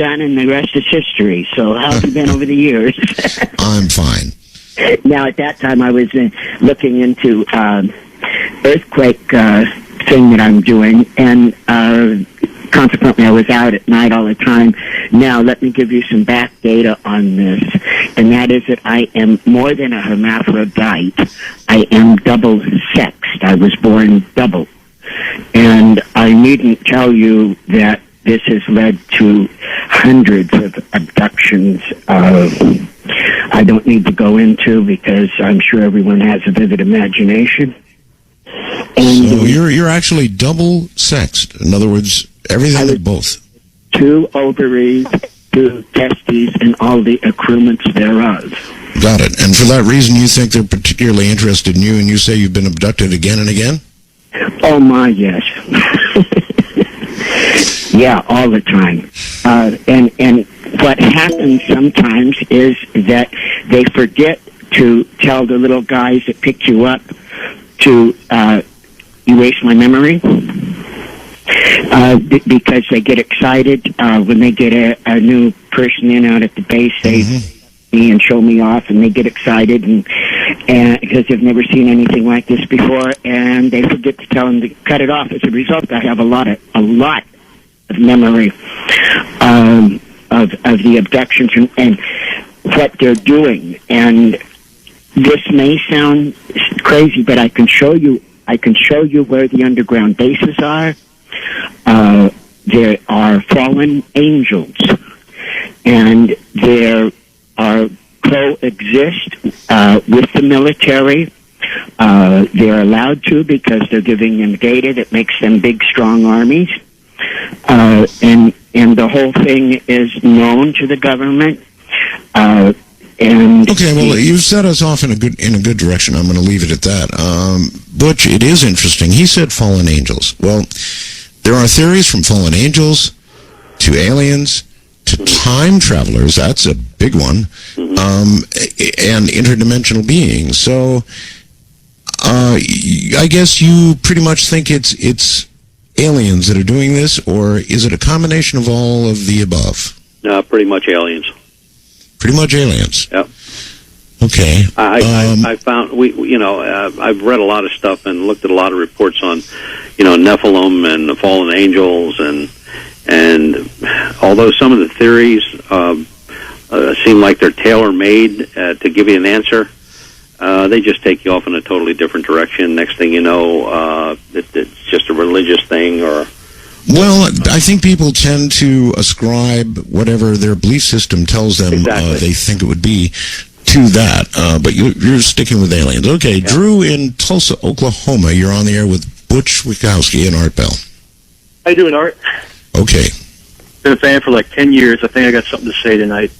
done, and the rest is history. So how have you been over the years? I'm fine. Now, at that time, I was looking into earthquake thing that I'm doing, and consequently, I was out at night all the time. Now, let me give you some back data on this, and that is that I am more than a hermaphrodite. I am double-sexed. I was born double. And I needn't tell you that this has led to hundreds of abductions. I don't need to go into because I'm sure everyone has a vivid imagination. And so you're actually double-sexed. In other words, everything of both. 2 ovaries, 2 testes, and all the accoutrements thereof. Got it. And for that reason, you think they're particularly interested in you, and you say you've been abducted again and again? Oh, my, yes. Yeah, all the time. And what happens sometimes is that they forget to tell the little guys that pick you up to erase my memory. Because they get excited when they get a new person in out at the base. They me and show me off, and they get excited, and because they've never seen anything like this before, and they forget to tell them to cut it off. As a result, I have a lot of memory of the abductions and what they're doing. And this may sound crazy, but I can show you where the underground bases are. There are fallen angels, and there are coexist with the military. They're allowed to because they're giving them data that makes them big, strong armies. And the whole thing is known to the government. Okay, well, you've set us off in a good direction. I'm going to leave it at that. Butch, it is interesting. He said fallen angels. Well, there are theories from fallen angels to aliens to time travelers. That's a big one. And interdimensional beings. So I guess you pretty much think it's aliens that are doing this, or is it a combination of all of the above? Pretty much aliens. Pretty much aliens. Yep. Okay. I found I've read a lot of stuff and looked at a lot of reports on, Nephilim and the fallen angels, and although some of the theories seem like they're tailor-made to give you an answer, they just take you off in a totally different direction. Next thing you know, it's just a religious thing or. Well, I think people tend to ascribe whatever their belief system tells them they think it would be to that. But you're sticking with aliens. Okay, yeah. Drew in Tulsa, Oklahoma. You're on the air with Butch Witkowski and Art Bell. How you doing, Art? Okay. Been a fan for like 10 years. I think I got something to say tonight.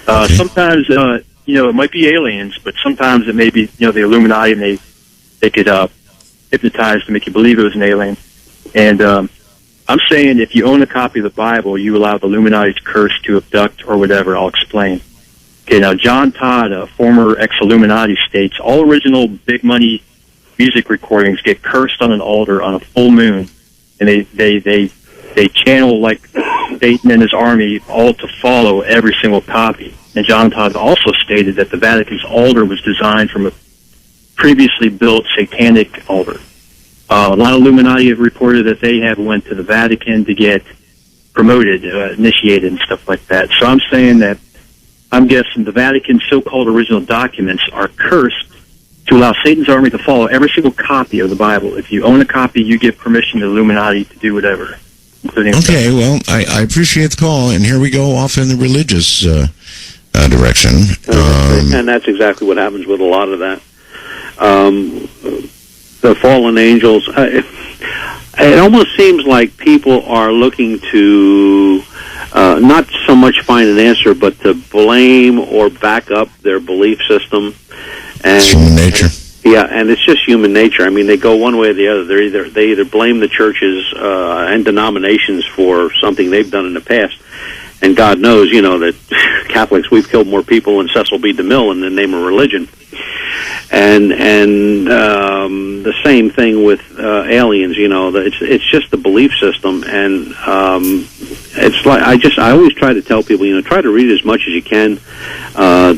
Okay. Sometimes, it might be aliens, but sometimes it may be, the Illuminati, and they could hypnotize to make you believe it was an alien. And I'm saying if you own a copy of the Bible, you allow the Illuminati's curse to abduct or whatever. I'll explain. Okay, now John Todd, a former ex-Illuminati, states all original big money music recordings get cursed on an altar on a full moon, and they channel like Satan and his army all to follow every single copy. And John Todd also stated that the Vatican's altar was designed from a previously built satanic altar. A lot of Illuminati have reported that they have went to the Vatican to get promoted, initiated, and stuff like that. So I'm saying that I'm guessing the Vatican's so-called original documents are cursed to allow Satan's army to follow every single copy of the Bible. If you own a copy, you give permission to the Illuminati to do whatever. Okay, well, I appreciate the call, and here we go off in the religious direction. And that's exactly what happens with a lot of that. The fallen angels, it almost seems like people are looking to not so much find an answer, but to blame or back up their belief system. And, it's human nature. And it's just human nature. I mean, they go one way or the other. They either blame the churches and denominations for something they've done in the past, and God knows, that Catholics, we've killed more people than Cecil B. DeMille in the name of religion. And the same thing with aliens. It's just the belief system, and it's like I always try to tell people, try to read as much as you can.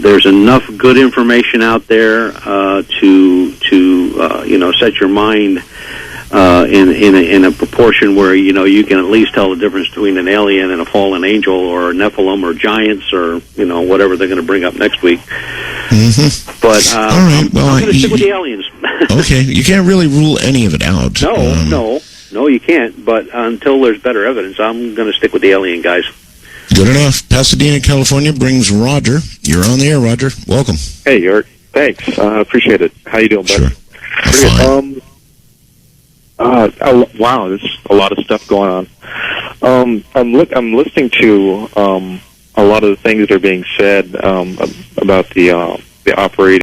There's enough good information out there to set your mind in a proportion where you can at least tell the difference between an alien and a fallen angel or a Nephilim or giants or whatever they're going to bring up next week. Mm-hmm. But all right, I'm going to stick with the aliens. Okay, you can't really rule any of it out. No, you can't. But until there's better evidence, I'm going to stick with the alien guys. Good enough. Pasadena, California brings Roger. You're on the air, Roger. Welcome. Hey, Eric. Thanks. Appreciate it. How you doing, buddy? Sure. Fine. Wow, there's a lot of stuff going on. I'm listening to a lot of the things that are being said about the operating